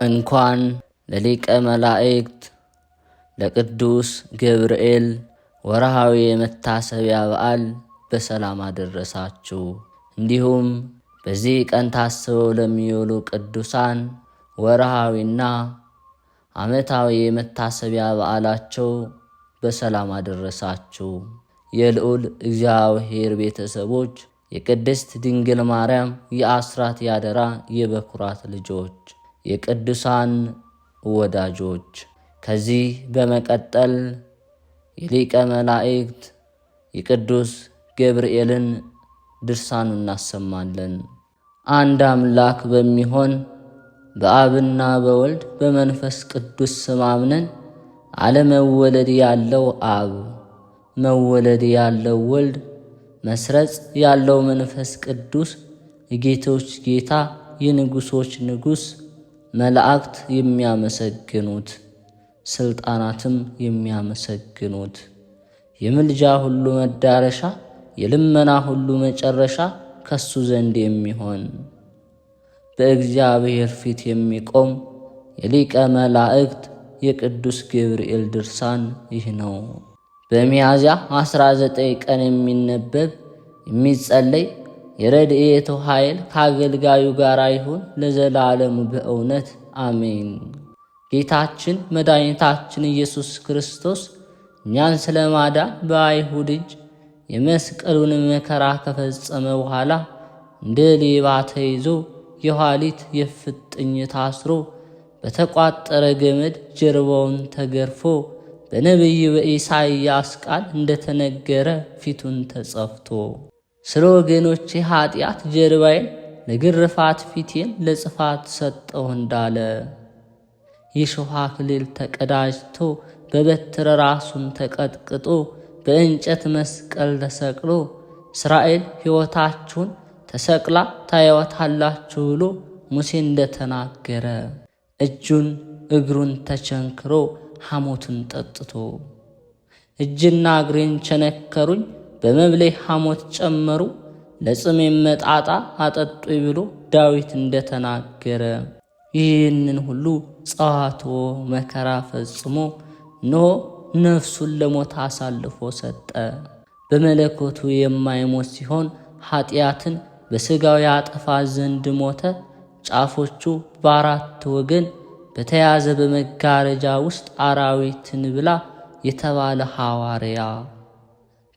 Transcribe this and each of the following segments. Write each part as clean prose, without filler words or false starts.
እንኳን ለሊቀ መላእክት ለቅዱስ ገብርኤል ወርሃዊ የመታሰቢያ በዓል በሰላም አደረሳችሁ። እንዲሁም በዚህ ቀን ታስበው ለሚውሉ ቅዱሳን ወርሃዊና ዓመታዊ የመታሰቢያ በዓላቸው በሰላም አደረሳችሁ። የልዑል እግዚአብሔር ቤተሰቦች፣ የቅድስት ድንግል ማርያም የአስራት ያደራ የበኩራት ልጆች፣ የቅዱሳን ወዳጆች፣ ከዚህ በመቀጠል የሊቀ መላእክት የቅዱስ ገብርኤልን ድርሳኑ እናሰማለን። አንድ አምላክ በሚሆን በአብና በወልድ በመንፈስ ቅዱስ ስም አምነን አለመወለድ ያለው አብ፣ መወለድ ያለው ወልድ፣ መስረጽ ያለው መንፈስ ቅዱስ የጌቶች ጌታ የንጉሶች ንጉሥ፣ መላእክት የሚያመሰግኑት ስልጣናትም የሚያመሰግኑት፣ የምልጃ ሁሉ መዳረሻ የልመና ሁሉ መጨረሻ ከሱ ዘንድ የሚሆን በእግዚአብሔር ፊት የሚቆም የሊቀ መላእክት የቅዱስ ገብርኤል ድርሳን ይህ ነው። በሚያዝያ 19 ቀን የሚነበብ የሚጸለይ የረድኤቱ ኃይል ከአገልጋዩ ጋር ይሁን ለዘላለሙ በእውነት አሜን። ጌታችን መድኃኒታችን ኢየሱስ ክርስቶስ እኛን ስለ ማዳን በአይሁድ እጅ የመስቀሉን መከራ ከፈጸመ በኋላ እንደ ሌባ ተይዞ የኋሊት የፍጥኝ ታስሮ በተቋጠረ ገመድ ጀርባውን ተገርፎ በነቢይ በኢሳይያስ ቃል እንደተነገረ ፊቱን ተጸፍቶ ስለ ወገኖቼ ኃጢአት ጀርባዬን ለግርፋት ፊቴን ለጽፋት ሰጠሁ እንዳለ የሾህ አክሊል ተቀዳጅቶ በበትረ ራሱን ተቀጥቅጦ በእንጨት መስቀል ተሰቅሎ እስራኤል ሕይወታችሁን ተሰቅላ ታዩዋታላችሁ ብሎ ሙሴ እንደተናገረ እጁን እግሩን ተቸንክሮ ሐሞትን ጠጥቶ እጅና እግሬን ቸነከሩኝ በመብሌ ሐሞት ጨመሩ ለጽሜም መጣጣ አጠጡኝ ብሎ ዳዊት እንደተናገረ ይህንን ሁሉ ጸዋቶ መከራ ፈጽሞ እነሆ ነፍሱን ለሞት አሳልፎ ሰጠ። በመለኮቱ የማይሞት ሲሆን ኃጢአትን በሥጋው ያጠፋ ዘንድ ሞተ። ጫፎቹ በአራት ወገን በተያዘ በመጋረጃ ውስጥ አራዊትን ብላ የተባለ ሐዋርያ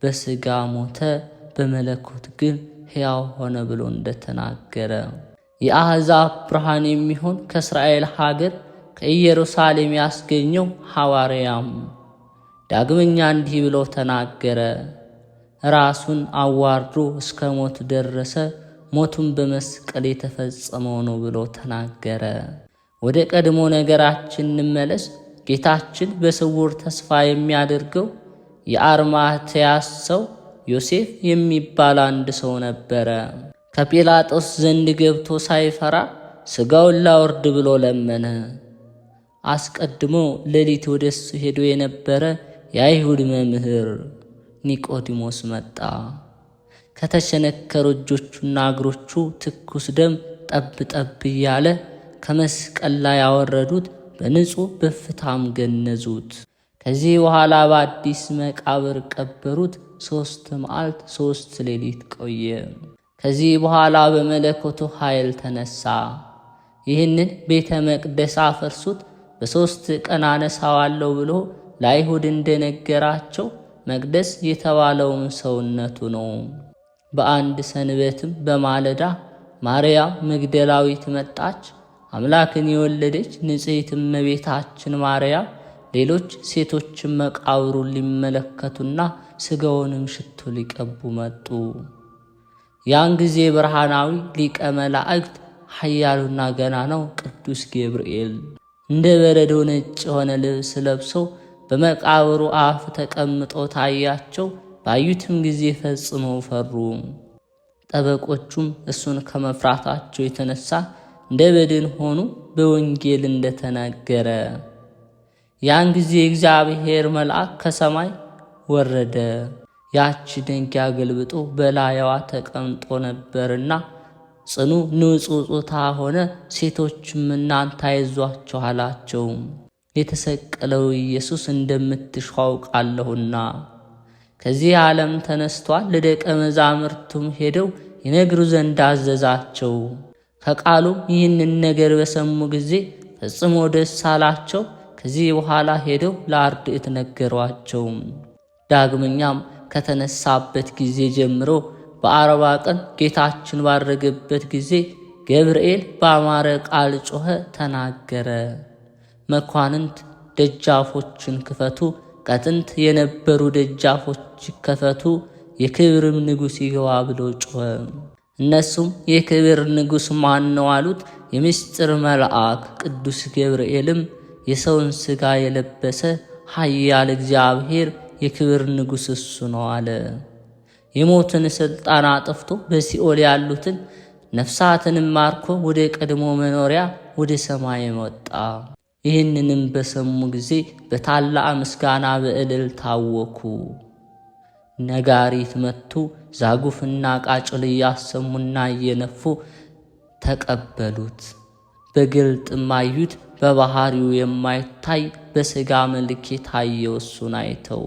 በሥጋ ሞተ፣ በመለኮት ግን ሕያው ሆነ ብሎ እንደተናገረ የአሕዛብ ብርሃን የሚሆን ከእስራኤል ሀገር ከኢየሩሳሌም ያስገኘው ሐዋርያም ዳግመኛ እንዲህ ብሎ ተናገረ። ራሱን አዋርዶ እስከ ሞት ደረሰ፣ ሞቱን በመስቀል የተፈጸመው ነው ብሎ ተናገረ። ወደ ቀድሞ ነገራችን እንመለስ። ጌታችን በስውር ተስፋ የሚያደርገው የአርማትያስ ሰው ዮሴፍ የሚባል አንድ ሰው ነበረ። ከጲላጦስ ዘንድ ገብቶ ሳይፈራ ሥጋውን ላወርድ ብሎ ለመነ። አስቀድሞ ሌሊት ወደሱ ሄዶ የነበረ የአይሁድ መምህር ኒቆዲሞስ መጣ። ከተቸነከሩ እጆቹና እግሮቹ ትኩስ ደም ጠብ ጠብ እያለ ከመስቀል ላይ ያወረዱት፣ በንጹሕ በፍታም ገነዙት። ከዚህ በኋላ በአዲስ መቃብር ቀበሩት። 3 መዓልት 3 ሌሊት ቆየ። ከዚህ በኋላ በመለኮቱ ኃይል ተነሳ። ይህንን ቤተ መቅደስ አፈርሱት፣ በ3 ቀን አነሳዋለሁ ብሎ ለአይሁድ እንደነገራቸው መቅደስ የተባለውን ሰውነቱ ነው። በአንድ ሰንበትም በማለዳ ማርያም መግደላዊት መጣች። አምላክን የወለደች ንጽሕት እመቤታችን ማርያም ሌሎች ሴቶችን መቃብሩን ሊመለከቱና ሥጋውንም ሽቶ ሊቀቡ መጡ። ያን ጊዜ ብርሃናዊ ሊቀ መላእክት ኃያሉና ገናናው ቅዱስ ገብርኤል እንደ በረዶ ነጭ የሆነ ልብስ ለብሶ በመቃብሩ አፍ ተቀምጦ ታያቸው። ባዩትም ጊዜ ፈጽመው ፈሩ። ጠበቆቹም እሱን ከመፍራታቸው የተነሳ እንደ በድን ሆኑ፣ በወንጌል እንደተናገረ። ያን ጊዜ እግዚአብሔር መልአክ ከሰማይ ወረደ። ያች ድንጋይ ገልብጦ በላይዋ ተቀምጦ ነበርና ጽኑ ንጹሕ ጾታ ሆነ፣ ሴቶችም እናንተ አይዟችሁ አላቸው። የተሰቀለው ኢየሱስ እንደምትሹ አውቃለሁና ከዚህ ዓለም ተነስቷል። ለደቀ መዛሙርቱም ሄደው ይነግሩ ዘንድ አዘዛቸው። ከቃሉም ይህንን ነገር በሰሙ ጊዜ ፈጽሞ ደስ አላቸው። ከዚህ በኋላ ሄደው ለአርድእት ነገሯቸው። ዳግመኛም ከተነሳበት ጊዜ ጀምሮ በ40 ቀን ጌታችን ባረገበት ጊዜ ገብርኤል በአማረ ቃል ጮኸ፣ ተናገረ። መኳንንት ደጃፎችን ክፈቱ፣ ከጥንት የነበሩ ደጃፎች ይከፈቱ፣ የክብርም ንጉሥ ይግባ ብሎ ጮኸ። እነሱም የክብር ንጉሥ ማን ነው አሉት። የምስጢር መልአክ ቅዱስ ገብርኤልም የሰውን ሥጋ የለበሰ ኃያል እግዚአብሔር የክብር ንጉሥ እሱ ነው አለ። የሞትን ሥልጣን አጥፍቶ በሲኦል ያሉትን ነፍሳትንም ማርኮ ወደ ቀድሞ መኖሪያ ወደ ሰማይ ወጣ። ይህንንም በሰሙ ጊዜ በታላቅ ምስጋና በእልልታ ታወኩ። ነጋሪት መቱ፣ ዛጉፍና ቃጭል እያሰሙና እየነፉ ተቀበሉት። በግልጥም አዩት። በባህሪው የማይታይ በሥጋ መልክ የታየው እሱን አይተው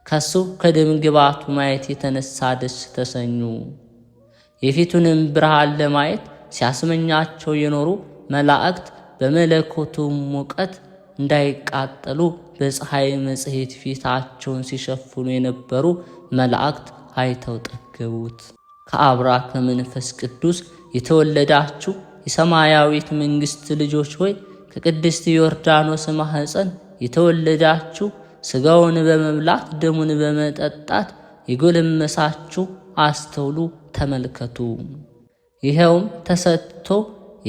ከሱ ከደም ግባቱ ማየት የተነሳ ደስ ተሰኙ። የፊቱንም ብርሃን ለማየት ሲያስመኛቸው የኖሩ መላእክት በመለኮቱ ሙቀት እንዳይቃጠሉ በፀሐይ መጽሔት ፊታቸውን ሲሸፍኑ የነበሩ መላእክት አይተው ጠገቡት። ከአብራከ መንፈስ ቅዱስ የተወለዳችሁ የሰማያዊት መንግሥት ልጆች ሆይ ከቅድስት ዮርዳኖስ ማኅፀን የተወለዳችሁ ሥጋውን በመብላት ደሙን በመጠጣት የጎለመሳችሁ አስተውሉ፣ ተመልከቱ። ይኸውም ተሰጥቶ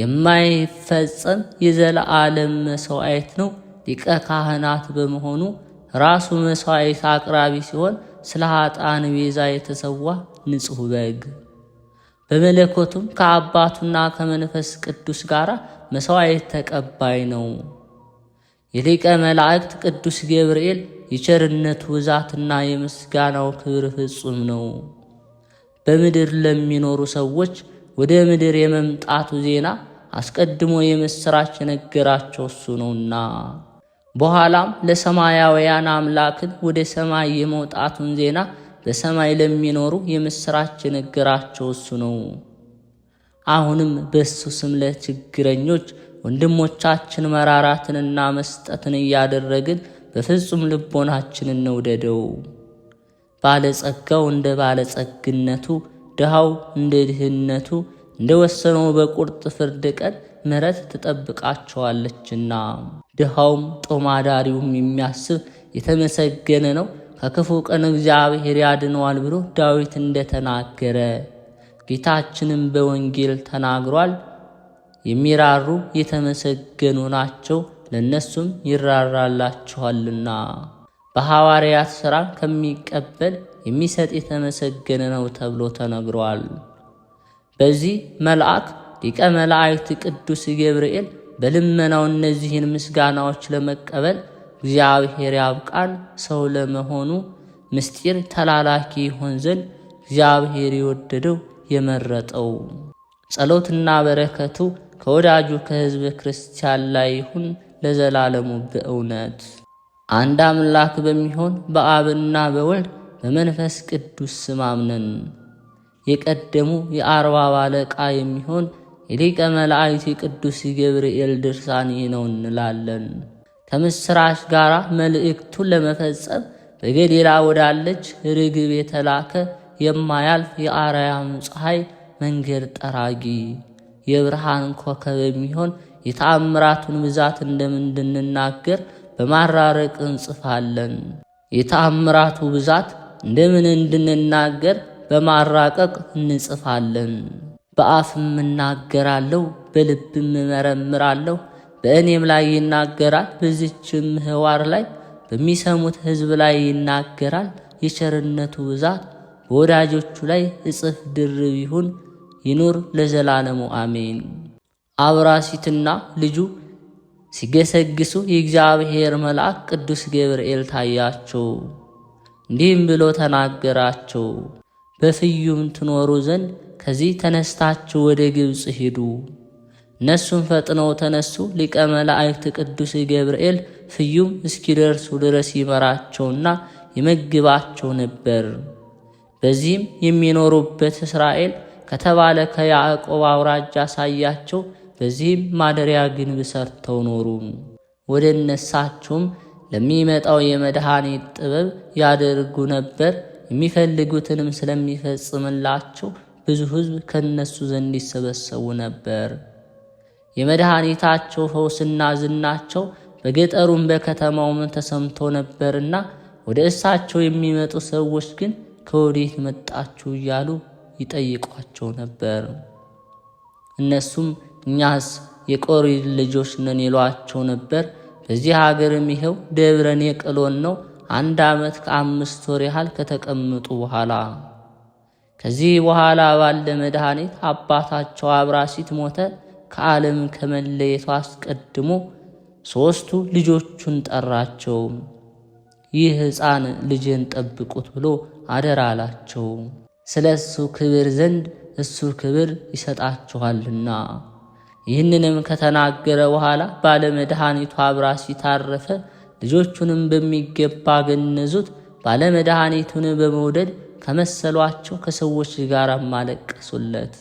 የማይፈጸም የዘለዓለም መሥዋዕት ነው። ሊቀ ካህናት በመሆኑ ራሱ መሥዋዕት አቅራቢ ሲሆን ስለ ኃጥአን ቤዛ የተሰዋ ንጹሕ በግ፣ በመለኮቱም ከአባቱና ከመንፈስ ቅዱስ ጋር መሥዋዕት ተቀባይ ነው። የሊቀ መላእክት ቅዱስ ገብርኤል የቸርነቱ ብዛትና የምስጋናው ክብር ፍጹም ነው። በምድር ለሚኖሩ ሰዎች ወደ ምድር የመምጣቱ ዜና አስቀድሞ የምሥራች የነገራቸው እሱ ነውና፣ በኋላም ለሰማያውያን አምላክን ወደ ሰማይ የመውጣቱን ዜና በሰማይ ለሚኖሩ የምሥራች የነገራቸው እሱ ነው። አሁንም በእሱ ስም ለችግረኞች ወንድሞቻችን መራራትንና መስጠትን እያደረግን በፍጹም ልቦናችን እንውደደው። ባለጸጋው እንደ ባለጸግነቱ፣ ድሃው እንደ ድህነቱ እንደ ወሰነው በቁርጥ ፍርድ ቀን ምሕረት ትጠብቃቸዋለችና። ድሃውም ጦም አዳሪውም የሚያስብ የተመሰገነ ነው፣ ከክፉ ቀን እግዚአብሔር ያድነዋል ብሎ ዳዊት እንደተናገረ ጌታችንም በወንጌል ተናግሯል። የሚራሩ የተመሰገኑ ናቸው፣ ለነሱም ይራራላቸዋልና። በሐዋርያት ሥራ ከሚቀበል የሚሰጥ የተመሰገነ ነው ተብሎ ተነግሯል። በዚህ መልአክ ሊቀ መላእክት ቅዱስ ገብርኤል በልመናው እነዚህን ምስጋናዎች ለመቀበል እግዚአብሔር ያብቃን። ሰው ለመሆኑ ምስጢር ተላላኪ ይሆን ዘንድ እግዚአብሔር የወደደው የመረጠው። ጸሎትና በረከቱ ከወዳጁ ከሕዝበ ክርስቲያን ላይ ይሁን ለዘላለሙ በእውነት። አንድ አምላክ በሚሆን በአብና በወልድ በመንፈስ ቅዱስ ስም አምነን የቀደሙ የ40 አለቃ የሚሆን የሊቀ መላእክት የቅዱስ ገብርኤል ድርሳን ይህ ነው እንላለን። ከምሥራች ጋር መልእክቱን ለመፈጸም በገሊላ ወዳለች ርግብ የተላከ የማያልፍ የአርያም ፀሐይ መንገድ ጠራጊ የብርሃን ኮከብ የሚሆን የተአምራቱን ብዛት እንደምንድንናገር በማራረቅ እንጽፋለን። የተአምራቱ ብዛት እንደምን እንድንናገር በማራቀቅ እንጽፋለን። በአፍም እናገራለሁ፣ በልብም እመረምራለሁ፣ በእኔም ላይ ይናገራል። በዚችም ምህዋር ላይ በሚሰሙት ሕዝብ ላይ ይናገራል። የቸርነቱ ብዛት በወዳጆቹ ላይ እጥፍ ድርብ ይሁን ይኑር ለዘላለሙ አሜን። አብራሲትና ልጁ ሲገሰግሱ የእግዚአብሔር መልአክ ቅዱስ ገብርኤል ታያቸው፣ እንዲህም ብሎ ተናገራቸው። በፍዩም ትኖሩ ዘንድ ከዚህ ተነስታችሁ ወደ ግብፅ ሂዱ። እነሱም ፈጥነው ተነሱ። ሊቀ መላእክት ቅዱስ ገብርኤል ፍዩም እስኪደርሱ ድረስ ይመራቸውና ይመግባቸው ነበር። በዚህም የሚኖሩበት እስራኤል ከተባለ ከያዕቆብ አውራጃ ሳያቸው፣ በዚህም ማደሪያ ግንብ ሰርተው ኖሩ። ወደ እነሳቸውም ለሚመጣው የመድኃኒት ጥበብ ያደርጉ ነበር። የሚፈልጉትንም ስለሚፈጽምላቸው ብዙ ሕዝብ ከነሱ ዘንድ ይሰበሰቡ ነበር። የመድኃኒታቸው ፈውስና ዝናቸው በገጠሩም በከተማውም ተሰምቶ ነበርና ወደ እሳቸው የሚመጡ ሰዎች ግን ከወዴት መጣችሁ እያሉ ይጠይቋቸው ነበር። እነሱም እኛስ የቆሬ ልጆች ነን ይሏቸው ነበር። በዚህ ሀገርም ይኸው ደብረ ኔቅሎን ነው 1 ዓመት ከ5 ወር ያህል ከተቀመጡ በኋላ ከዚህ በኋላ ባለ መድኃኒት አባታቸው አብራሲት ሞተ። ከዓለም ከመለየቱ አስቀድሞ 3ቱ ልጆቹን ጠራቸው። ይህ ሕፃን ልጅን ጠብቁት ብሎ አደራ አላቸው። ስለ እሱ ክብር ዘንድ እሱ ክብር ይሰጣችኋልና። ይህንንም ከተናገረ በኋላ ባለመድኃኒቱ አብራሲት አረፈ። ልጆቹንም በሚገባ ገነዙት። ባለመድኃኒቱን በመውደድ ከመሰሏቸው ከሰዎች ጋር አለቀሱለት።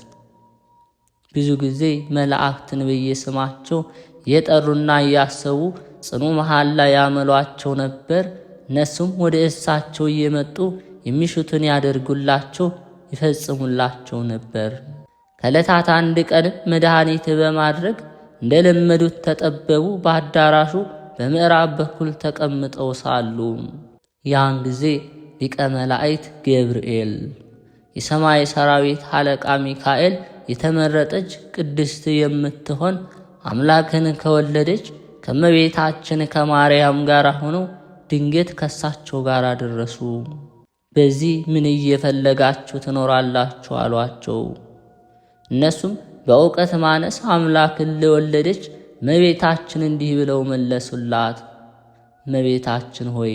ብዙ ጊዜ መላእክትን በየስማቸው እየጠሩና እያሰቡ ጽኑ መሐላ ያመሏቸው ነበር። እነሱም ወደ እሳቸው እየመጡ የሚሹትን ያደርጉላቸው ይፈጽሙላቸው ነበር። ከዕለታት አንድ ቀን መድኃኒት በማድረግ እንደለመዱት ተጠበቡ። በአዳራሹ በምዕራብ በኩል ተቀምጠው ሳሉ ያን ጊዜ ሊቀ መላእክት ገብርኤል፣ የሰማይ ሰራዊት አለቃ ሚካኤል፣ የተመረጠች ቅድስት የምትሆን አምላክን ከወለደች ከመቤታችን ከማርያም ጋር ሆነው ድንገት ከሳቸው ጋር ደረሱ። በዚህ ምን እየፈለጋችሁ ትኖራላችሁ አሏቸው። እነሱም በእውቀት ማነስ አምላክን ለወለደች እመቤታችን እንዲህ ብለው መለሱላት። እመቤታችን ሆይ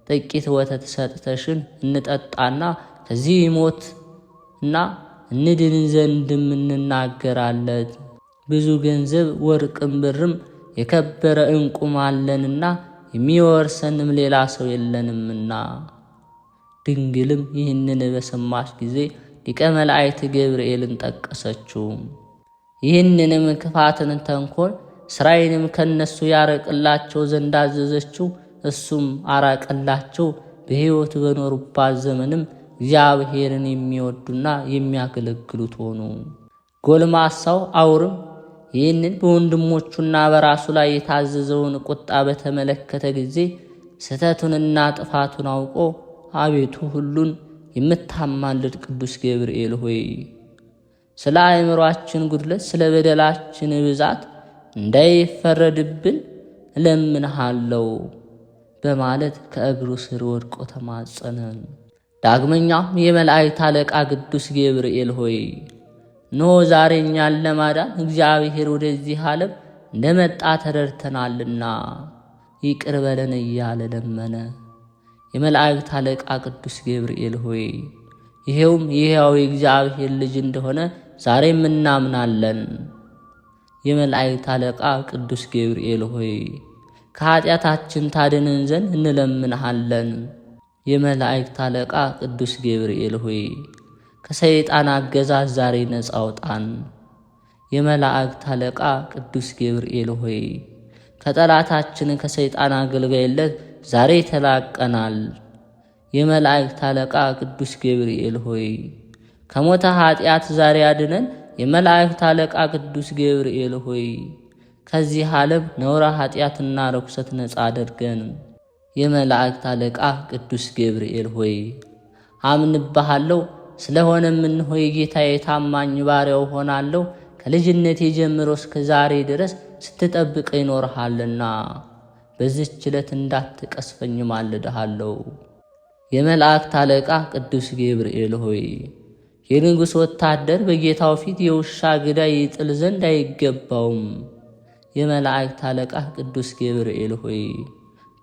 ጥቂት ወተት ሰጥተሽን እንጠጣና ከዚህ ሞትና እንድን ዘንድም እንናገራለን። ብዙ ገንዘብ ወርቅም ብርም የከበረ ዕንቁም አለንና የሚወርሰንም ሌላ ሰው የለንምና። ድንግልም ይህንን በሰማች ጊዜ ሊቀ መላእክት ገብርኤልን ጠቀሰችው። ይህንንም ክፋትን፣ ተንኮል፣ ስራይንም ከነሱ ያረቅላቸው ዘንድ አዘዘችው። እሱም አራቀላቸው። በሕይወት በኖሩባት ዘመንም እግዚአብሔርን የሚወዱና የሚያገለግሉት ሆኑ። ጎልማሳው አውርም ይህንን በወንድሞቹና በራሱ ላይ የታዘዘውን ቁጣ በተመለከተ ጊዜ ስህተቱንና ጥፋቱን አውቆ አቤቱ ሁሉን የምታማልድ ቅዱስ ገብርኤል ሆይ ስለ አእምሯችን ጉድለት ስለ በደላችን ብዛት እንዳይፈረድብን እለምንሃለሁ በማለት ከእግሩ ስር ወድቆ ተማጸነ። ዳግመኛም የመላእክት አለቃ ቅዱስ ገብርኤል ሆይ እነሆ ዛሬ እኛን ለማዳን እግዚአብሔር ወደዚህ ዓለም እንደመጣ ተረድተናልና ይቅር በለን እያለ ለመነ። የመላእክት አለቃ ቅዱስ ገብርኤል ሆይ ይሄውም የሕያው የእግዚአብሔር ልጅ እንደሆነ ዛሬም እናምናለን። የመላእክት አለቃ ቅዱስ ገብርኤል ሆይ ከኃጢአታችን ታድነን ዘንድ እንለምንሃለን። የመላእክት አለቃ ቅዱስ ገብርኤል ሆይ ከሰይጣን አገዛዝ ዛሬ ነፃ አውጣን። የመላእክት አለቃ ቅዱስ ገብርኤል ሆይ ከጠላታችን ከሰይጣን አገልጋይነት ዛሬ ተላቀናል። የመላእክት አለቃ ቅዱስ ገብርኤል ሆይ ከሞተ ኃጢአት ዛሬ አድነን። የመላእክት አለቃ ቅዱስ ገብርኤል ሆይ ከዚህ ዓለም ነውራ ኃጢአትና ርኩሰት ነፃ አድርገን። የመላእክት አለቃ ቅዱስ ገብርኤል ሆይ አምንብሃለሁ፣ ስለሆነም እነሆ የጌታዬ ታማኝ ባሪያው ሆናለሁ። ከልጅነቴ ጀምሮ እስከ ዛሬ ድረስ ስትጠብቅ ይኖርሃልና በዚህች ዕለት እንዳትቀስፈኝ ማልድሃለሁ። የመላእክት አለቃ ቅዱስ ገብርኤል ሆይ የንጉሥ ወታደር በጌታው ፊት የውሻ ግዳይ ይጥል ዘንድ አይገባውም። የመላእክት አለቃ ቅዱስ ገብርኤል ሆይ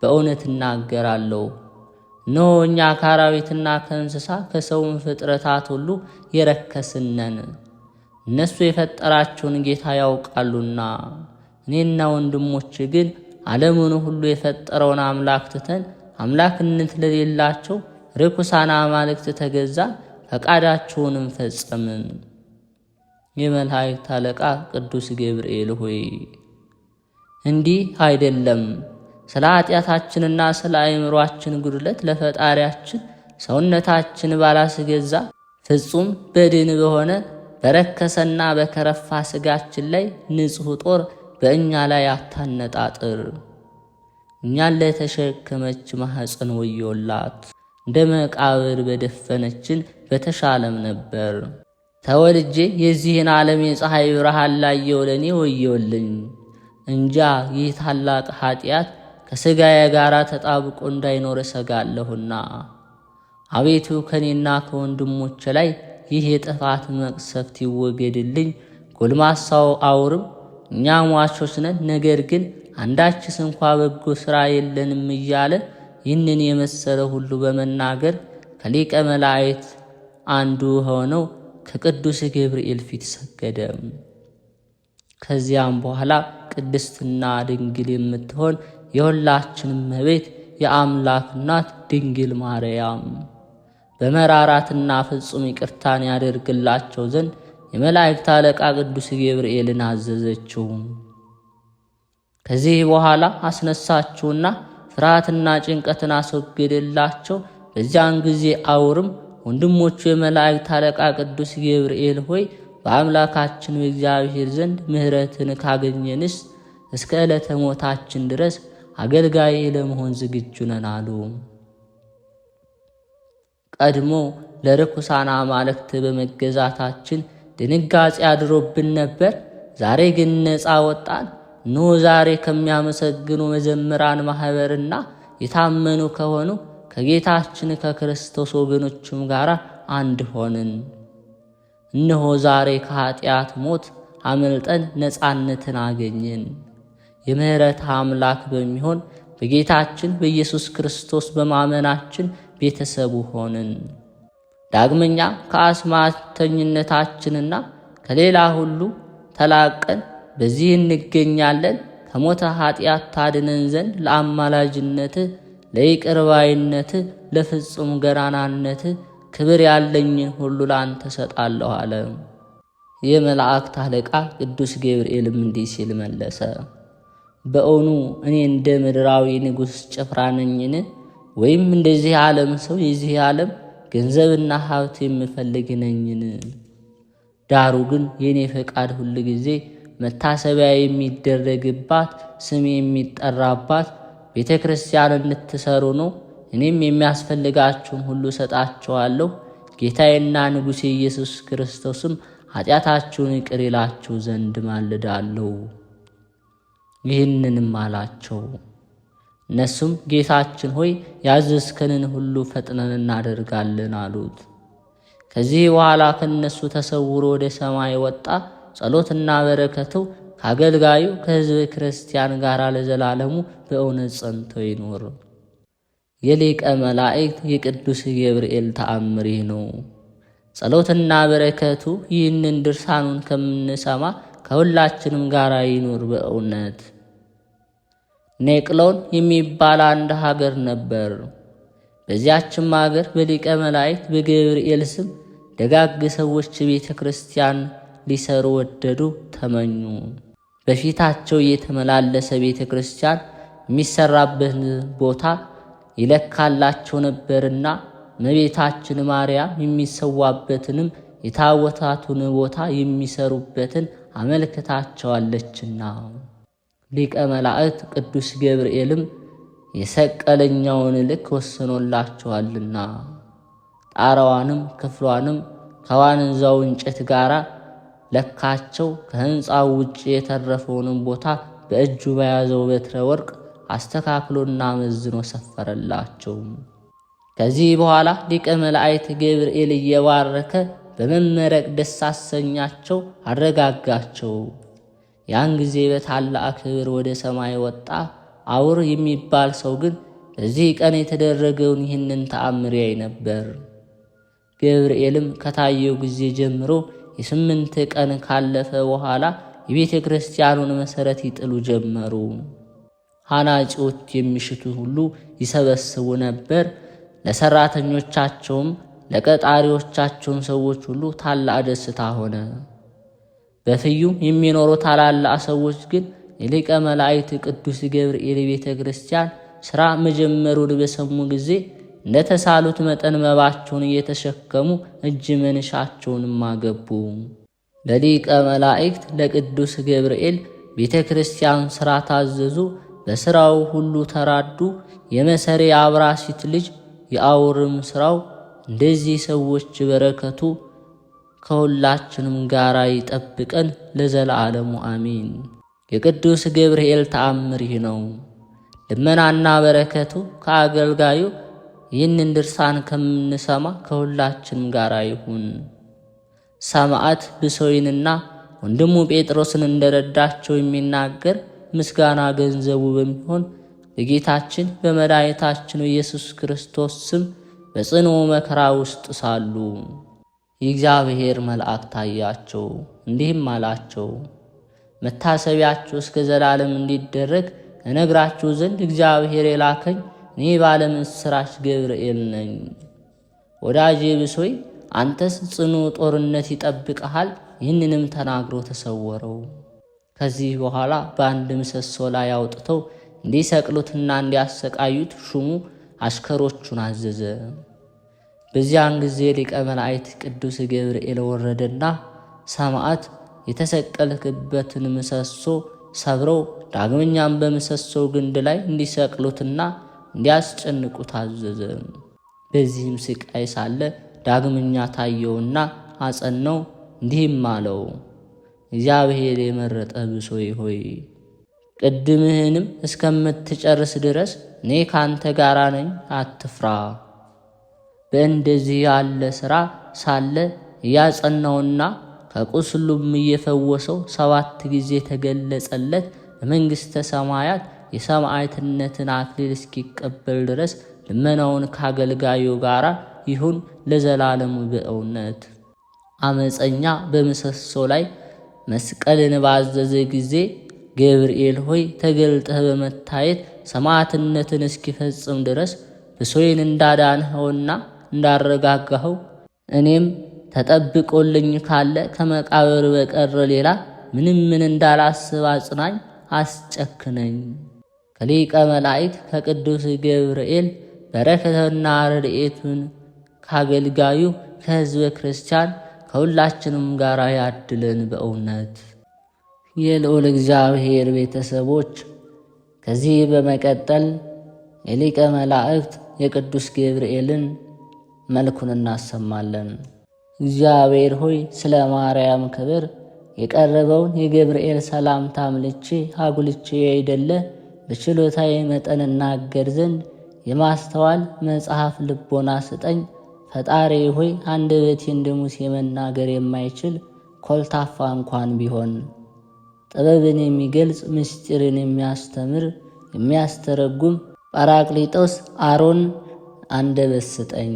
በእውነት እናገራለሁ፣ እነሆ እኛ ከአራዊትና ከእንስሳ ከሰውም ፍጥረታት ሁሉ የረከስነን፣ እነሱ የፈጠራቸውን ጌታ ያውቃሉና። እኔና ወንድሞች ግን ዓለሙን ሁሉ የፈጠረውን አምላክ ትተን አምላክነት ለሌላቸው ርኩሳን አማልክት ተገዛን፣ ፈቃዳቸውንም ፈጸምን። የመላእክት አለቃ ቅዱስ ገብርኤል ሆይ እንዲህ አይደለም። ስለ ኃጢአታችንና ስለ አእምሯችን ጉድለት ለፈጣሪያችን ሰውነታችን ባላስገዛ ፍጹም በድን በሆነ በረከሰና በከረፋ ሥጋችን ላይ ንጹሕ ጦር በእኛ ላይ አታነጣጥር። እኛን ለተሸከመች ማኅፀን ወዮላት፣ እንደ መቃብር በደፈነችን በተሻለም ነበር። ተወልጄ የዚህን ዓለም የፀሐይ ብርሃን ላየው ለእኔ ወዮልኝ። እንጃ ይህ ታላቅ ኃጢአት ከሥጋዬ ጋር ተጣብቆ እንዳይኖር እሰጋለሁና። አቤቱ ከእኔና ከወንድሞች ላይ ይህ የጥፋት መቅሰፍት ይወገድልኝ። ጎልማሳው አውርም እኛ ሟቾች ነን፣ ነገር ግን አንዳችስ እንኳ በጎ ሥራ የለንም እያለ ይህንን የመሰለ ሁሉ በመናገር ከሊቀ መላእክት አንዱ ሆነው ከቅዱስ ገብርኤል ፊት ሰገደ። ከዚያም በኋላ ቅድስትና ድንግል የምትሆን የሁላችንም እመቤት የአምላክ እናት ድንግል ማርያም በመራራትና ፍጹም ይቅርታን ያደርግላቸው ዘንድ የመላእክት አለቃ ቅዱስ ገብርኤልን አዘዘችው። ከዚህ በኋላ አስነሳችውና ፍርሃትና ጭንቀትን አስወገደላቸው። በዚያን ጊዜ አውርም ወንድሞቹ የመላእክት አለቃ ቅዱስ ገብርኤል ሆይ በአምላካችን በእግዚአብሔር ዘንድ ምሕረትን ካገኘንስ እስከ ዕለተ ሞታችን ድረስ አገልጋይ ለመሆን ዝግጁ ነን አሉ። ቀድሞ ለርኩሳን አማልክት በመገዛታችን ድንጋጼ አድሮብን ነበር። ዛሬ ግን ነፃ ወጣን። እነሆ ዛሬ ከሚያመሰግኑ መዘምራን ማኅበርና የታመኑ ከሆኑ ከጌታችን ከክርስቶስ ወገኖችም ጋር አንድ ሆንን። እነሆ ዛሬ ከኃጢአት ሞት አመልጠን ነፃነትን አገኘን። የምሕረት አምላክ በሚሆን በጌታችን በኢየሱስ ክርስቶስ በማመናችን ቤተሰቡ ሆንን። ዳግመኛ ከአስማተኝነታችንና ከሌላ ሁሉ ተላቀን በዚህ እንገኛለን። ከሞተ ኃጢአት ታድነን ዘንድ ለአማላጅነትህ፣ ለይቅርባይነትህ፣ ለፍጹም ገናናነትህ ክብር ያለኝን ሁሉ ላንተ ሰጣለሁ አለ። የመላእክት አለቃ ቅዱስ ገብርኤልም እንዲህ ሲል መለሰ። በእውኑ እኔ እንደ ምድራዊ ንጉሥ ጭፍራ ነኝን? ወይም እንደዚህ ዓለም ሰው የዚህ ዓለም ገንዘብና ሀብት የምፈልግ ነኝን? ዳሩ ግን የእኔ ፈቃድ ሁል ጊዜ መታሰቢያ የሚደረግባት ስም የሚጠራባት ቤተ ክርስቲያን እንድትሰሩ ነው። እኔም የሚያስፈልጋችሁን ሁሉ ሰጣችኋለሁ። ጌታዬና ንጉሴ ኢየሱስ ክርስቶስም ኃጢአታችሁን ይቅር ይላችሁ ዘንድ ማልዳለሁ። ይህንንም አላቸው። እነሱም ጌታችን ሆይ ያዘዝከንን ሁሉ ፈጥነን እናደርጋለን አሉት። ከዚህ በኋላ ከነሱ ተሰውሮ ወደ ሰማይ ወጣ። ጸሎትና በረከቱ ከአገልጋዩ ከሕዝበ ክርስቲያን ጋር ለዘላለሙ በእውነት ጸንቶ ይኖር። የሊቀ መላእክት የቅዱስ ገብርኤል ተአምር ይህ ነው። ጸሎትና በረከቱ ይህንን ድርሳኑን ከምንሰማ ከሁላችንም ጋር ይኑር በእውነት። ኔቅሎን የሚባል አንድ ሀገር ነበር። በዚያችም ሀገር በሊቀ መላእክት በገብርኤል ስም ደጋግ ሰዎች ቤተ ክርስቲያን ሊሰሩ ወደዱ፣ ተመኙ። በፊታቸው የተመላለሰ ቤተ ክርስቲያን የሚሰራበት ቦታ ይለካላቸው ነበርና እመቤታችን ማርያም የሚሰዋበትንም የታቦታቱን ቦታ የሚሰሩበትን አመልክታቸዋለችና። ሊቀ መላእክት ቅዱስ ገብርኤልም የሰቀለኛውን ልክ ወስኖላቸዋልና ጣራዋንም ክፍሏንም ከዋንዛው እንጨት ጋር ለካቸው። ከሕንፃው ውጭ የተረፈውንም ቦታ በእጁ በያዘው በትረ ወርቅ አስተካክሎና መዝኖ ሰፈረላቸው። ከዚህ በኋላ ሊቀ መላእክት ገብርኤል እየባረከ በመመረቅ ደስ አሰኛቸው፣ አረጋጋቸው። ያን ጊዜ በታላቅ ክብር ወደ ሰማይ ወጣ። አውር የሚባል ሰው ግን በዚህ ቀን የተደረገውን ይህንን ተአምር ያይ ነበር። ገብርኤልም ከታየው ጊዜ ጀምሮ የ8 ቀን ካለፈ በኋላ የቤተ ክርስቲያኑን መሠረት ይጥሉ ጀመሩ። ሐናጺዎች የሚሽቱ ሁሉ ይሰበስቡ ነበር። ለሠራተኞቻቸውም ለቀጣሪዎቻቸውም ሰዎች ሁሉ ታላቅ ደስታ ሆነ። በፍዩም የሚኖሩ ታላላቅ ሰዎች ግን የሊቀ መላእክት ቅዱስ ገብርኤል ቤተ ክርስቲያን ሥራ መጀመሩን በሰሙ ጊዜ እንደ ተሳሉት መጠን መባቸውን እየተሸከሙ እጅ መንሻቸውንም አገቡ። ለሊቀ መላእክት ለቅዱስ ገብርኤል ቤተ ክርስቲያን ሥራ ታዘዙ። በሥራው ሁሉ ተራዱ። የመሰሬ አብራሲት ልጅ የአውርም ሥራው እንደዚህ ሰዎች በረከቱ ከሁላችንም ጋር ይጠብቀን ለዘላለሙ አሜን። የቅዱስ ገብርኤል ተአምር ይህ ነው። ልመናና በረከቱ ከአገልጋዩ ይህንን ድርሳን ከምንሰማ ከሁላችንም ጋር ይሁን። ሰማዕት ብሶይንና ወንድሙ ጴጥሮስን እንደረዳቸው የሚናገር ምስጋና ገንዘቡ በሚሆን በጌታችን በመድኃኒታችን ኢየሱስ ክርስቶስ ስም በጽኑ መከራ ውስጥ ሳሉ የእግዚአብሔር መልአክ ታያቸው፣ እንዲህም አላቸው፣ መታሰቢያችሁ እስከ ዘላለም እንዲደረግ እነግራችሁ ዘንድ እግዚአብሔር የላከኝ እኔ ባለምስራች ገብርኤል ነኝ። ወዳጄ ብሶይ አንተስ ጽኑ ጦርነት ይጠብቅሃል። ይህንንም ተናግሮ ተሰወረው። ከዚህ በኋላ በአንድ ምሰሶ ላይ አውጥተው እንዲሰቅሉትና እንዲያሰቃዩት ሹሙ አሽከሮቹን አዘዘ። በዚያን ጊዜ ሊቀ መላእክት ቅዱስ ገብርኤል ወረደና ሰማዕት የተሰቀልክበትን ምሰሶ ሰብረው ዳግመኛም በምሰሶው ግንድ ላይ እንዲሰቅሉትና እንዲያስጨንቁት አዘዘ። በዚህም ስቃይ ሳለ ዳግመኛ ታየውና አጸነው፣ እንዲህም አለው፣ እግዚአብሔር የመረጠ ብሶይ ሆይ ቅድምህንም እስከምትጨርስ ድረስ እኔ ካንተ ጋር ነኝ፣ አትፍራ። በእንደዚህ ያለ ሥራ ሳለ እያጸናውና ከቁስሉም እየፈወሰው 7 ጊዜ ተገለጸለት። በመንግሥተ ሰማያት የሰማዕትነትን አክሊል እስኪቀበል ድረስ ልመናውን ካገልጋዩ ጋር ይሁን ለዘላለሙ በእውነት። አመፀኛ በምሰሶ ላይ መስቀልን ባዘዘ ጊዜ ገብርኤል ሆይ ተገልጠህ በመታየት ሰማዕትነትን እስኪፈጽም ድረስ ብሶይን እንዳዳንኸውና እንዳረጋጋኸው እኔም ተጠብቆልኝ ካለ ከመቃብር በቀር ሌላ ምን እንዳላስብ አጽናኝ፣ አስጨክነኝ። ከሊቀ መላእክት ከቅዱስ ገብርኤል በረከትና ረድኤቱን ካገልጋዩ ከሕዝበ ክርስቲያን ከሁላችንም ጋር ያድለን በእውነት። የልዑል እግዚአብሔር ቤተሰቦች፣ ከዚህ በመቀጠል የሊቀ መላእክት የቅዱስ ገብርኤልን መልኩን እናሰማለን። እግዚአብሔር ሆይ ስለ ማርያም ክብር የቀረበውን የገብርኤል ሰላምታ አምልቼ አጉልቼ አይደለ በችሎታዬ መጠን እናገር ዘንድ የማስተዋል መጽሐፍ ልቦና ስጠኝ። ፈጣሪ ሆይ አንደበቴ እንደ ሙሴ መናገር የማይችል ኮልታፋ እንኳን ቢሆን ጥበብን የሚገልጽ ምስጢርን የሚያስተምር የሚያስተረጉም ጳራቅሊጦስ አሮን አንደበት ስጠኝ።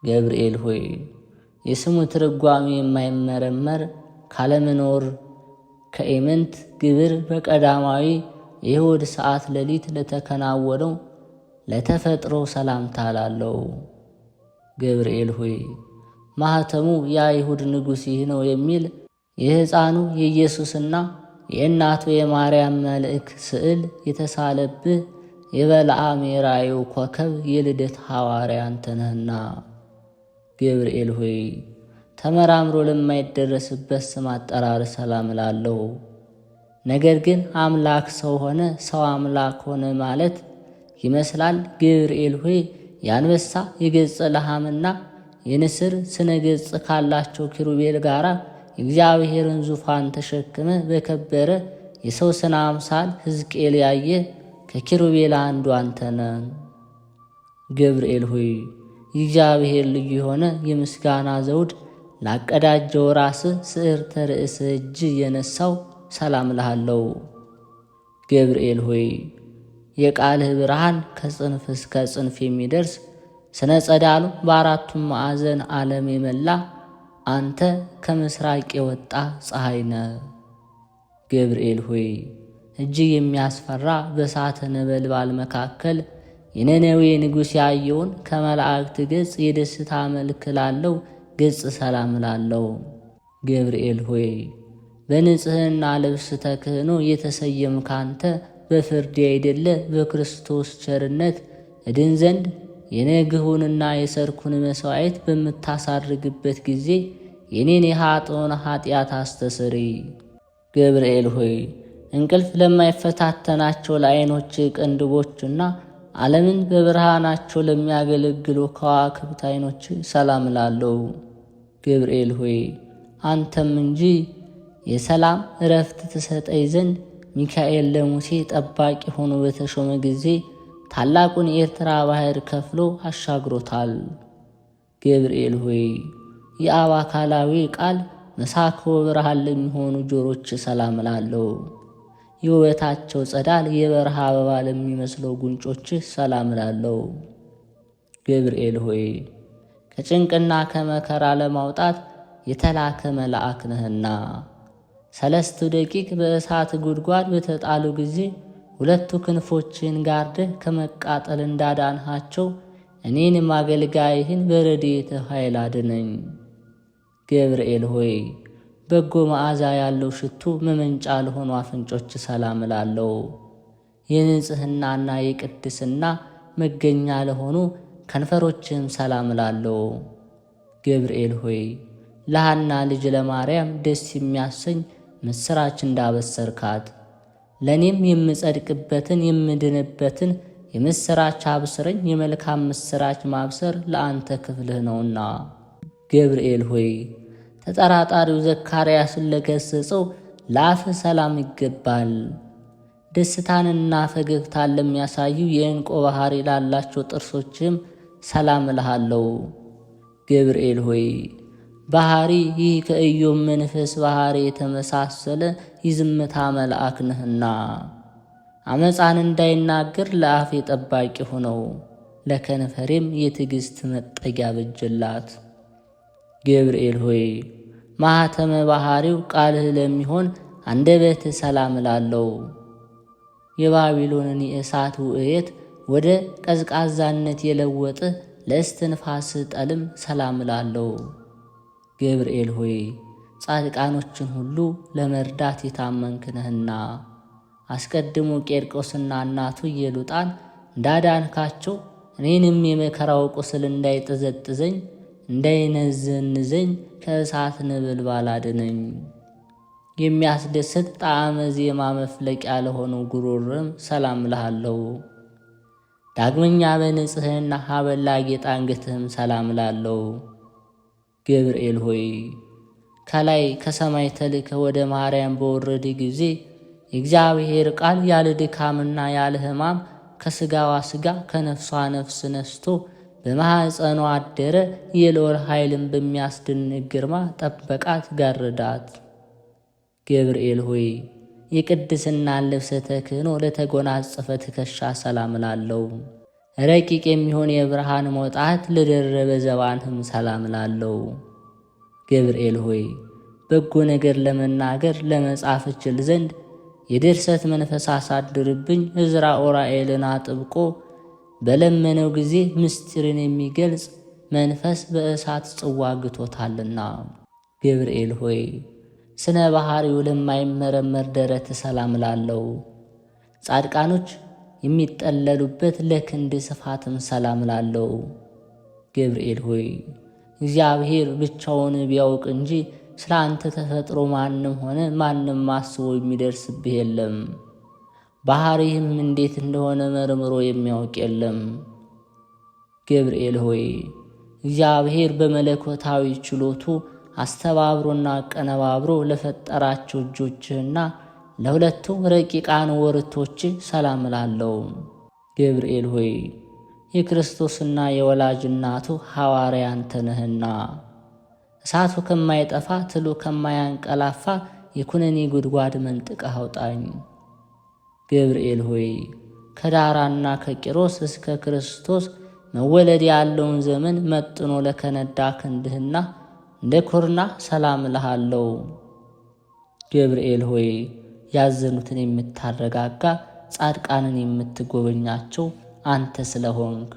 ገብርኤል ሆይ የስሙ ትርጓሜ የማይመረመር ካለመኖር ከኢምንት ግብር በቀዳማዊ የእሁድ ሰዓት ሌሊት ለተከናወነው ለተፈጥሮ ሰላምታ ላለው ገብርኤል ሆይ ማኅተሙ የአይሁድ ንጉሥ ይህ ነው የሚል የሕፃኑ የኢየሱስና የእናቱ የማርያም መልእክ ስዕል የተሳለብህ የበለዓም የራእዩ ኮከብ የልደት ሐዋርያ አንተ ነህና ገብርኤል ሆይ ተመራምሮ ለማይደረስበት ስም አጠራር ሰላም እላለሁ። ነገር ግን አምላክ ሰው ሆነ፣ ሰው አምላክ ሆነ ማለት ይመስላል። ገብርኤል ሆይ የአንበሳ የገጸ ለሐምና የንስር ስነ ገጽ ካላቸው ኪሩቤል ጋር የእግዚአብሔርን ዙፋን ተሸክመ በከበረ የሰው ስነ አምሳል ሕዝቅኤል ያየ ከኪሩቤል አንዱ አንተ ነህ። ገብርኤል ሆይ የእግዚአብሔር ልዩ የሆነ የምስጋና ዘውድ ላቀዳጀው ራስህ ስዕርተ ርእስህ እጅ የነሳው ሰላም እልሃለሁ። ገብርኤል ሆይ የቃልህ ብርሃን ከጽንፍ እስከ ጽንፍ የሚደርስ ስነ ጸዳሉ በአራቱም ማዕዘን ዓለም የመላ አንተ ከምስራቅ የወጣ ፀሐይ ነህ። ገብርኤል ሆይ እጅግ የሚያስፈራ በእሳተ ነበልባል መካከል የነነዌ ንጉሥ ያየውን ከመላእክት ገጽ የደስታ መልክ ላለው ገጽ ሰላም ላለው ገብርኤል ሆይ በንጽሕና ልብስ ተክህኖ የተሰየምክ አንተ በፍርድ አይደለ በክርስቶስ ቸርነት እድን ዘንድ የነግሁንና የሰርኩን መሥዋዕት በምታሳርግበት ጊዜ የኔን የኃጥኡን ኃጢአት አስተስሪ። ገብርኤል ሆይ እንቅልፍ ለማይፈታተናቸው ለዓይኖች ቅንድቦችና ዓለምን በብርሃናቸው ለሚያገለግሉ ከዋክብት ዓይኖች ሰላም ላለው ገብርኤል ሆይ አንተም እንጂ የሰላም እረፍት ትሰጠኝ ዘንድ ሚካኤል ለሙሴ ጠባቂ ሆኖ በተሾመ ጊዜ ታላቁን የኤርትራ ባሕር ከፍሎ አሻግሮታል። ገብርኤል ሆይ የአብ አካላዊ ቃል መሳክወ ብርሃን ለሚሆኑ ጆሮች ሰላም ላለው የውበታቸው ጸዳል የበረሃ አበባ ለሚመስለው ጉንጮች ሰላም ላለው ገብርኤል ሆይ ከጭንቅና ከመከራ ለማውጣት የተላከ መልአክ ነህና 3 ደቂቅ በእሳት ጉድጓድ በተጣሉ ጊዜ 2 ክንፎችን ጋርደህ ከመቃጠል እንዳዳንሃቸው እኔንም አገልጋይህን በረድኤትህ ኃይል አድነኝ። ገብርኤል ሆይ በጎ መዓዛ ያለው ሽቱ መመንጫ ለሆኑ አፍንጮች ሰላም ላለው የንጽሕናና የቅድስና መገኛ ለሆኑ ከንፈሮችህም ሰላም ላለው ገብርኤል ሆይ ለሐና ልጅ ለማርያም ደስ የሚያሰኝ ምስራች እንዳበሰርካት ለእኔም የምጸድቅበትን የምድንበትን የምስራች አብስረኝ። የመልካም ምስራች ማብሰር ለአንተ ክፍልህ ነውና። ገብርኤል ሆይ ተጠራጣሪው ዘካርያስን ለገሰጸው ለአፍህ ሰላም ይገባል። ደስታንና ፈገግታን ለሚያሳዩ የዕንቆ ባሕሪ ላላቸው ጥርሶችም ሰላም እልሃለሁ። ገብርኤል ሆይ ባሕሪ ይህ ከኢዮብ መንፈስ ባሕሪ የተመሳሰለ የዝምታ መልአክ ነህና አመፃን እንዳይናገር ለአፌ ጠባቂ ሆነው ለከንፈሬም የትዕግሥት መጠጊያ በጀላት። ገብርኤል ሆይ ማኅተመ ባሕሪው ቃልህ ለሚሆን አንደበትህ ሰላም እላለሁ። የባቢሎንን የእሳት ውእየት ወደ ቀዝቃዛነት የለወጠ ለእስትንፋስህ ጠልም ሰላም እላለሁ። ገብርኤል ሆይ ጻድቃኖችን ሁሉ ለመርዳት የታመንክ ነህና አስቀድሞ ቄርቆስና እናቱ ኢየሉጣን እንዳዳንካቸው እኔንም የመከራው ቁስል እንዳይጠዘጥዘኝ እንዳይነዘንዘኝ ከእሳት ነበልባል አድነኝ። የሚያስደስት ጣዕመ ዜማ መፍለቂያ ለሆነው ጉሮሮም ሰላም እልሃለሁ። ዳግመኛ በንጽሕና ሐብል ላጌጠ አንገትህም ሰላም እላለሁ። ገብርኤል ሆይ ከላይ ከሰማይ ተልከህ ወደ ማርያም በወረደ ጊዜ የእግዚአብሔር ቃል ያለ ድካምና ያለ ሕማም ከሥጋዋ ሥጋ ከነፍሷ ነፍስ ነስቶ በማኅፀኗ አደረ። የልዑል ኃይልን በሚያስደንቅ ግርማ ጠበቃት፣ ጋረዳት። ገብርኤል ሆይ የቅድስናን ልብሰ ተክህኖ ለተጎናጸፈ ትከሻ ሰላም እላለሁ። ረቂቅ የሚሆን የብርሃን መውጣት ለደረበ ዘባንህም ሰላም እላለሁ። ገብርኤል ሆይ በጎ ነገር ለመናገር ለመጻፍ እችል ዘንድ የድርሰት መንፈስ አሳድርብኝ። ዕዝራ ኡራኤልን አጥብቆ በለመነው ጊዜ ምስጢርን የሚገልጽ መንፈስ በእሳት ጽዋ ግቶታልና። ገብርኤል ሆይ ስነ ባሕሪው ለማይመረመር ደረት ሰላም እላለሁ። ጻድቃኖች የሚጠለሉበት ለክንድ ስፋትም ሰላም እላለሁ። ገብርኤል ሆይ እግዚአብሔር ብቻውን ቢያውቅ እንጂ ስለ አንተ ተፈጥሮ ማንም ሆነ ማንም አስቦ የሚደርስብህ የለም። ባሕሪህም እንዴት እንደሆነ መርምሮ የሚያውቅ የለም። ገብርኤል ሆይ እግዚአብሔር በመለኮታዊ ችሎቱ አስተባብሮና አቀነባብሮ ለፈጠራቸው እጆችህና ለሁለቱ ረቂቃን ወርቶች ሰላም እላለሁ። ገብርኤል ሆይ የክርስቶስና የወላጅ እናቱ ሐዋርያ አንተ ነህና እሳቱ ከማይጠፋ ትሉ ከማያንቀላፋ የኩነኔ ጉድጓድ መንጥቀህ አውጣኝ። ገብርኤል ሆይ ከዳራና ከቂሮስ እስከ ክርስቶስ መወለድ ያለውን ዘመን መጥኖ ለከነዳ ክንድህና እንደ ኮርና ሰላም እልሃለሁ። ገብርኤል ሆይ ያዘኑትን የምታረጋጋ ጻድቃንን የምትጎበኛቸው አንተ ስለሆንክ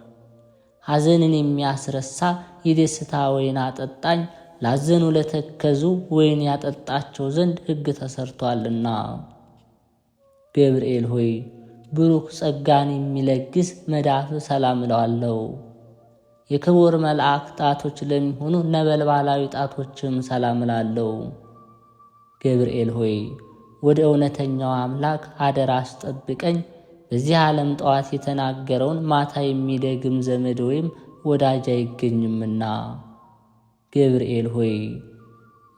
ሐዘንን የሚያስረሳ የደስታ ወይን አጠጣኝ፣ ላዘኑ ለተከዙ ወይን ያጠጣቸው ዘንድ ሕግ ተሰርቷልና። ገብርኤል ሆይ ብሩክ ጸጋን የሚለግስ መዳፍ ሰላም እለዋለሁ። የክቡር መልአክ ጣቶች ለሚሆኑ ነበልባላዊ ጣቶችም ሰላም እላለሁ። ገብርኤል ሆይ ወደ እውነተኛው አምላክ አደራ አስጠብቀኝ። በዚህ ዓለም ጠዋት የተናገረውን ማታ የሚደግም ዘመድ ወይም ወዳጅ አይገኝምና። ገብርኤል ሆይ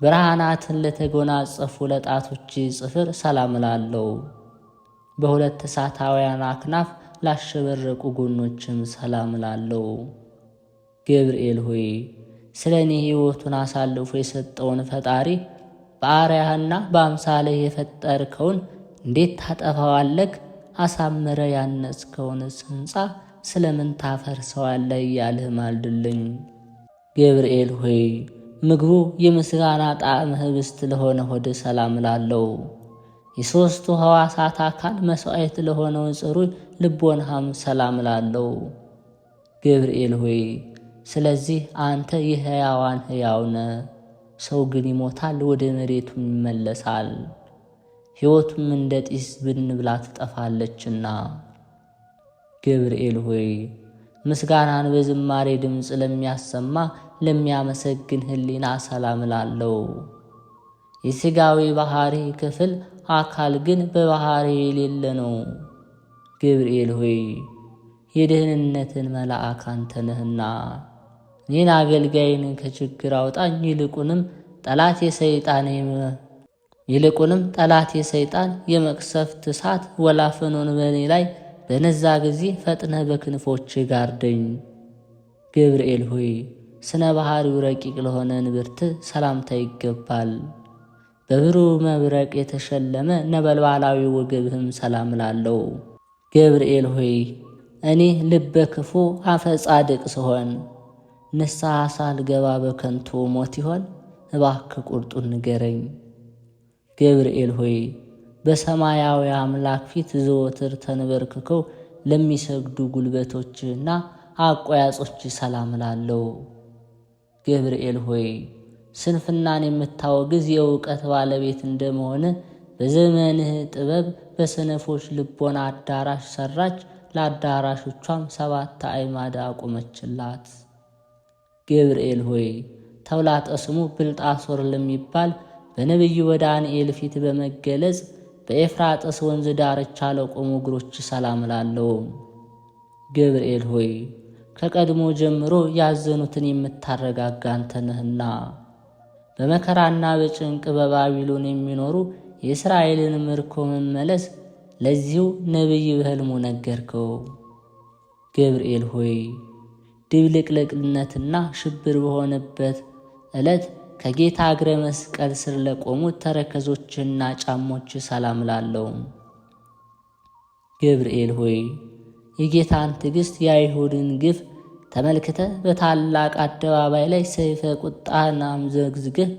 ብርሃናትን ለተጎናጸፉ ለጣቶች ጽፍር ሰላም እላለሁ። በሁለት እሳታውያን አክናፍ ላሸበረቁ ጎኖችም ሰላም እላለሁ። ገብርኤል ሆይ ስለ እኔ ሕይወቱን አሳልፎ የሰጠውን ፈጣሪ በአርአያህና በአምሳልህ የፈጠርከውን እንዴት ታጠፋዋለህ? አሳምረ ያነጽከውንስ ሕንፃ ስለምን ታፈርሰዋለህ? እያልህ ማልድልኝ። ገብርኤል ሆይ ምግቡ የምስጋና ጣዕም ኅብስት ለሆነ ሆድ ሰላም እላለሁ። የሦስቱ ሕዋሳት አካል መሥዋዕት ለሆነው ጽሩይ ልቦናህም ሰላም እላለሁ። ገብርኤል ሆይ ስለዚህ አንተ የሕያዋን ሕያው ነህ። ሰው ግን ይሞታል፣ ወደ መሬቱም ይመለሳል። ሕይወቱም እንደ ጢስ ብን ብላ ትጠፋለችና። ገብርኤል ሆይ ምስጋናን በዝማሬ ድምፅ ለሚያሰማ ለሚያመሰግን ሕሊና ሰላም እላለሁ። የሥጋዊ ባሕሪ ክፍል አካል ግን በባሕሪ የሌለ ነው። ገብርኤል ሆይ የደህንነትን መልአክ አንተ ነህና እኔን አገልጋይን ከችግር አውጣኝ። ይልቁንም ጠላት የሰይጣን የመቅሰፍት እሳት ወላፈኑን በእኔ ላይ በነዛ ጊዜ ፈጥነ በክንፎች ጋርደኝ። ገብርኤል ሆይ ስነ ባሕሪው ረቂቅ ለሆነ ንብርት ሰላምታ ይገባል። በብሩህ መብረቅ የተሸለመ ነበልባላዊ ወገብህም ሰላም እላለሁ። ገብርኤል ሆይ እኔ ልበ ክፉ አፈ ጻድቅ ስሆን ንስሐ ሳልገባ በከንቱ ሞት ይሆን? እባክህ ቁርጡን ንገረኝ። ገብርኤል ሆይ በሰማያዊ አምላክ ፊት ዘወትር ተንበርክከው ለሚሰግዱ ጉልበቶችና አቆያጾች ሰላም እላለሁ። ገብርኤል ሆይ ስንፍናን የምታወግዝ የእውቀት ባለቤት እንደመሆን በዘመንህ ጥበብ በሰነፎች ልቦና አዳራሽ ሰራች፣ ለአዳራሾቿም 7 አዕማድ አቆመችላት። ገብርኤል ሆይ ተውላጠ ስሙ ብልጣሶር ለሚባል በነቢዩ በዳንኤል ፊት በመገለጽ በኤፍራጥስ ወንዝ ዳርቻ ለቆሙ እግሮች ሰላም እላለሁ። ገብርኤል ሆይ ከቀድሞ ጀምሮ ያዘኑትን የምታረጋጋ አንተ ነህና በመከራና በጭንቅ በባቢሎን የሚኖሩ የእስራኤልን ምርኮ መመለስ ለዚሁ ነቢይ በሕልሙ ነገርከው። ገብርኤል ሆይ ድብልቅልቅነትና ሽብር በሆነበት ዕለት ከጌታ እግረ መስቀል ስር ለቆሙት ተረከዞችና ጫሞች ሰላም እላለሁ። ገብርኤል ሆይ የጌታን ትዕግሥት የአይሁድን ግፍ ተመልክተ በታላቅ አደባባይ ላይ ሰይፈ ቁጣህን አምዘግዝግህ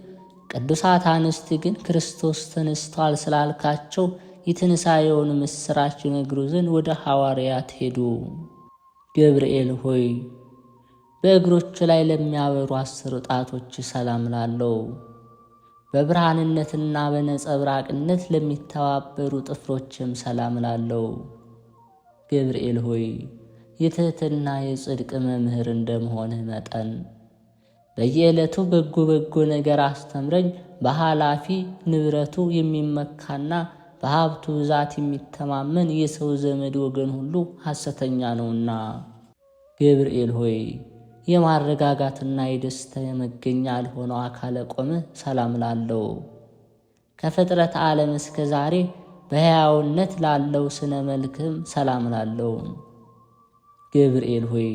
ቅዱሳት አንስት ግን ክርስቶስ ተነስቷል ስላልካቸው የትንሣኤውን ምስራች ይነግሩ ዘንድ ወደ ሐዋርያት ሄዱ። ገብርኤል ሆይ በእግሮች ላይ ለሚያበሩ 10 ጣቶች ሰላም እላለሁ። በብርሃንነትና በነጸብራቅነት ለሚተባበሩ ጥፍሮችም ሰላም እላለሁ። ገብርኤል ሆይ የትሕትና የጽድቅ መምህር እንደመሆንህ መጠን በየዕለቱ በጎ በጎ ነገር አስተምረኝ። በኃላፊ ንብረቱ የሚመካና በሀብቱ ብዛት የሚተማመን የሰው ዘመድ ወገን ሁሉ ሐሰተኛ ነውና። ገብርኤል ሆይ የማረጋጋትና የደስታ የመገኛ ለሆነው አካለ ቆምህ ሰላም እላለሁ። ከፍጥረት ዓለም እስከ ዛሬ በሕያውነት ላለው ስነ መልክም ሰላም እላለሁ። ገብርኤል ሆይ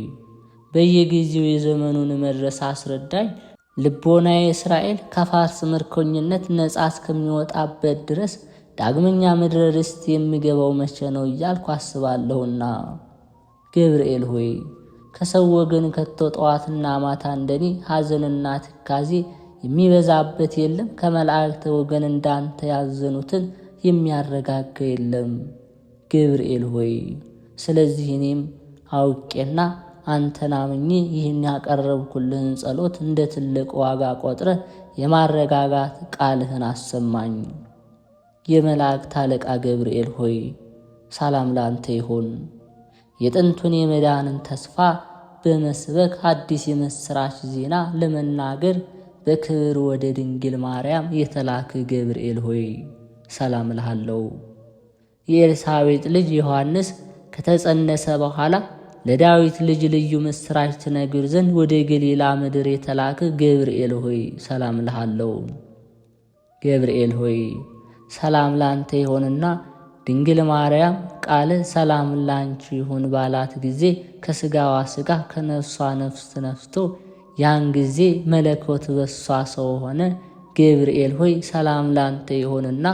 በየጊዜው የዘመኑን መድረስ አስረዳኝ። ልቦናዬ እስራኤል ከፋርስ ምርኮኝነት ነጻ እስከሚወጣበት ድረስ ዳግመኛ ምድረ ርስት የሚገባው መቼ ነው እያልኩ አስባለሁና። ገብርኤል ሆይ ከሰው ወገን ከቶ ጠዋትና ማታ እንደኔ ሐዘንና ትካዜ የሚበዛበት የለም። ከመላእክት ወገን እንዳንተ ያዘኑትን የሚያረጋጋ የለም። ገብርኤል ሆይ ስለዚህ እኔም አውቄና አንተን አምኜ ይህን ያቀረብኩልህን ጸሎት እንደ ትልቅ ዋጋ ቆጥረ የማረጋጋት ቃልህን አሰማኝ። የመላእክት አለቃ ገብርኤል ሆይ ሰላም ላንተ ይሁን። የጥንቱን የመዳንን ተስፋ በመስበክ አዲስ የምሥራች ዜና ለመናገር በክብር ወደ ድንግል ማርያም የተላከ ገብርኤል ሆይ ሰላም እልሃለሁ። የኤልሳቤጥ ልጅ ዮሐንስ ከተጸነሰ በኋላ ለዳዊት ልጅ ልዩ ምሥራች ትነግር ዘንድ ወደ ገሊላ ምድር የተላከ ገብርኤል ሆይ ሰላም እልሃለሁ። ገብርኤል ሆይ ሰላም ላንተ ይሆንና ድንግል ማርያም ቃል ሰላም ላንቺ ይሁን ባላት ጊዜ ከሥጋዋ ሥጋ ከነፍሷ ነፍስ ነፍቶ ያን ጊዜ መለኮት በሷ ሰው ሆነ። ገብርኤል ሆይ ሰላም ላንተ ይሆንና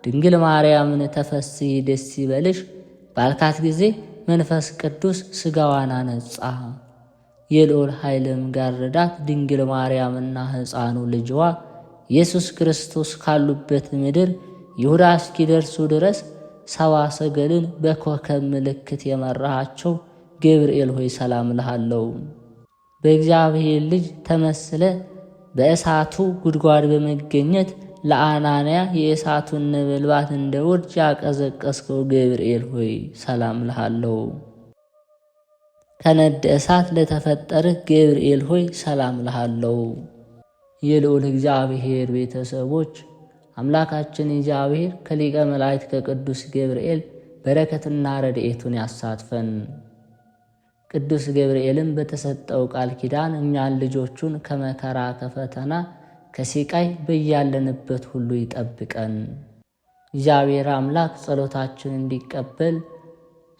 ድንግል ማርያምን ተፈሥሒ ደስ ይበልሽ ባልካት ጊዜ መንፈስ ቅዱስ ሥጋዋን አነጻ። የልዑል ኃይልም ጋረዳት። ድንግል ማርያምና ሕፃኑ ልጅዋ ኢየሱስ ክርስቶስ ካሉበት ምድር ይሁዳ እስኪደርሱ ድረስ ሰብአ ሰገልን በኮከብ ምልክት የመራሃቸው ገብርኤል ሆይ ሰላም እልሃለሁ። በእግዚአብሔር ልጅ ተመስለ በእሳቱ ጉድጓድ በመገኘት ለአናንያ የእሳቱን ነበልባት እንደ ውርጭ ያቀዘቀስከው ገብርኤል ሆይ ሰላም እልሃለሁ። ከነደ እሳት ለተፈጠርህ ገብርኤል ሆይ ሰላም እልሃለሁ። የልዑል እግዚአብሔር ቤተሰቦች አምላካችን እግዚአብሔር ከሊቀ መላእክት ከቅዱስ ገብርኤል በረከትና ረድኤቱን ያሳትፈን። ቅዱስ ገብርኤልም በተሰጠው ቃል ኪዳን እኛን ልጆቹን ከመከራ ከፈተና ከሲቃይ በያለንበት ሁሉ ይጠብቀን። እግዚአብሔር አምላክ ጸሎታችን እንዲቀበል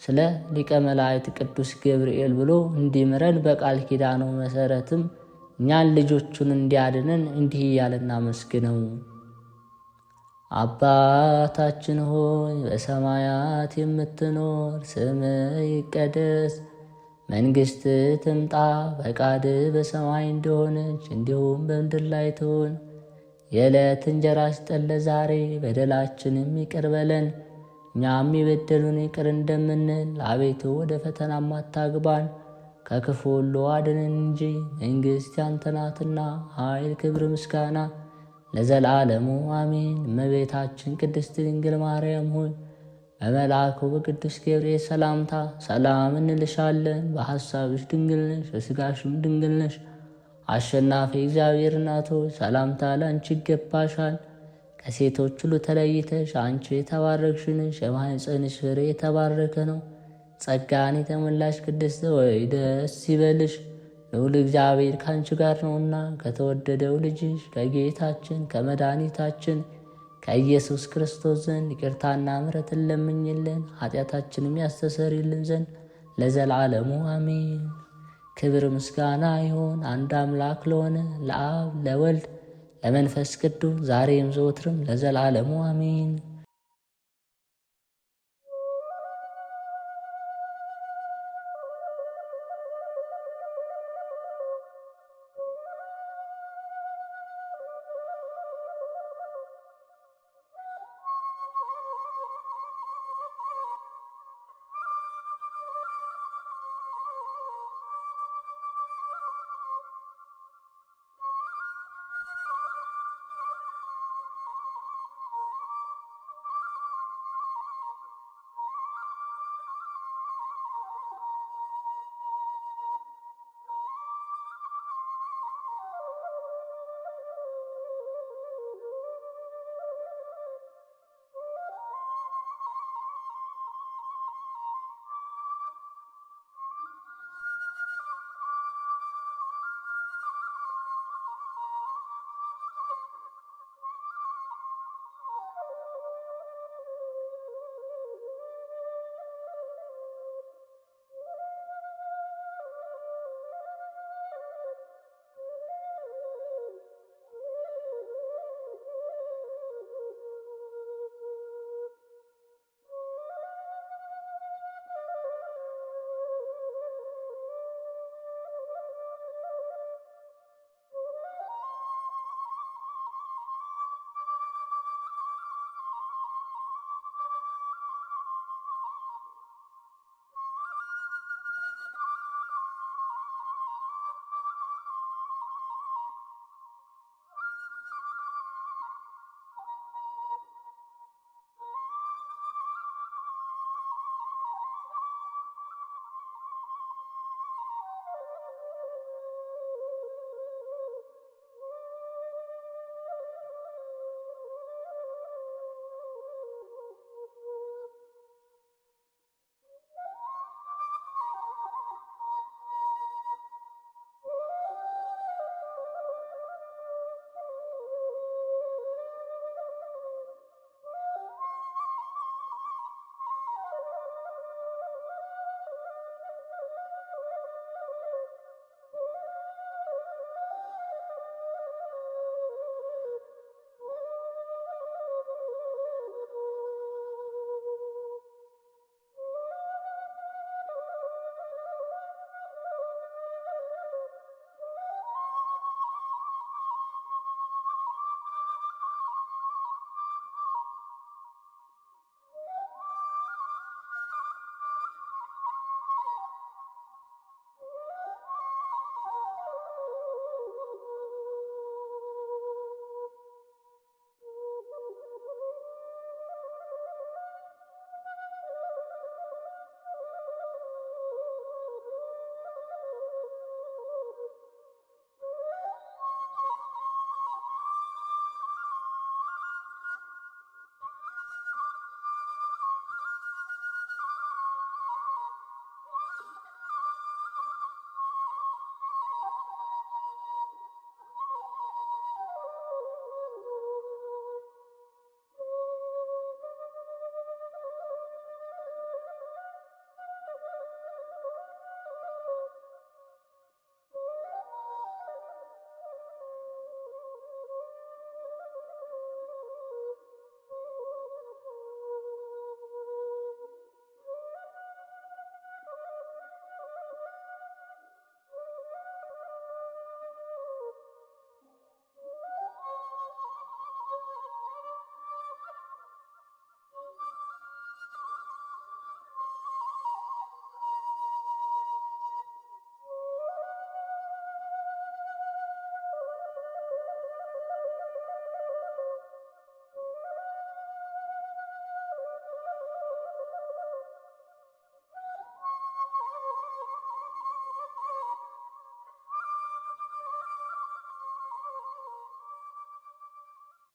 ስለ ሊቀ መላእክት ቅዱስ ገብርኤል ብሎ እንዲምረን በቃል ኪዳኑ መሰረትም እኛን ልጆቹን እንዲያድነን እንዲህ እያልን እናመስግነው። አባታችን ሆይ በሰማያት የምትኖር፣ ስምህ ይቀደስ፣ መንግሥትህ ትምጣ፣ ፈቃድህ በሰማይ እንደሆነች እንዲሁም በምድር ላይ ትሁን። የዕለት እንጀራችንን ስጠን ዛሬ፣ በደላችንን ይቅር በለን እኛም የበደሉንን ይቅር እንደምንል፣ አቤቱ ወደ ፈተናም አታግባን ከክፉ ሁሉ አድነን እንጂ መንግሥት ያንተ ናትና፣ ኃይል፣ ክብር፣ ምስጋና ለዘላለሙ አሜን። እመቤታችን ቅድስት ድንግል ማርያም ሆይ በመልአኩ በቅዱስ ገብርኤል ሰላምታ ሰላም እንልሻለን። በሐሳብሽ ድንግል ነሽ፣ በሥጋሽም ድንግል ነሽ። አሸናፊ እግዚአብሔር እናት ሆይ ሰላምታ ለአንቺ ይገባሻል። ከሴቶች ሁሉ ተለይተሽ አንቺ የተባረክሽ ነሽ፣ የማኅፀንሽ ፍሬ የተባረከ ነው። ጸጋን የተሞላሽ ቅድስት ሆይ ደስ ይበልሽ፣ ልዑል እግዚአብሔር ከአንቺ ጋር ነውና ከተወደደው ልጅሽ ከጌታችን ከመድኃኒታችን ከኢየሱስ ክርስቶስ ዘንድ ይቅርታና ምሕረትን ለምኝልን ኃጢአታችንም ያስተሰርይልን ዘንድ ለዘላለሙ አሜን። ክብር ምስጋና ይሁን አንድ አምላክ ለሆነ ለአብ ለወልድ ለመንፈስ ቅዱስ ዛሬም ዘወትርም ለዘላለሙ አሜን።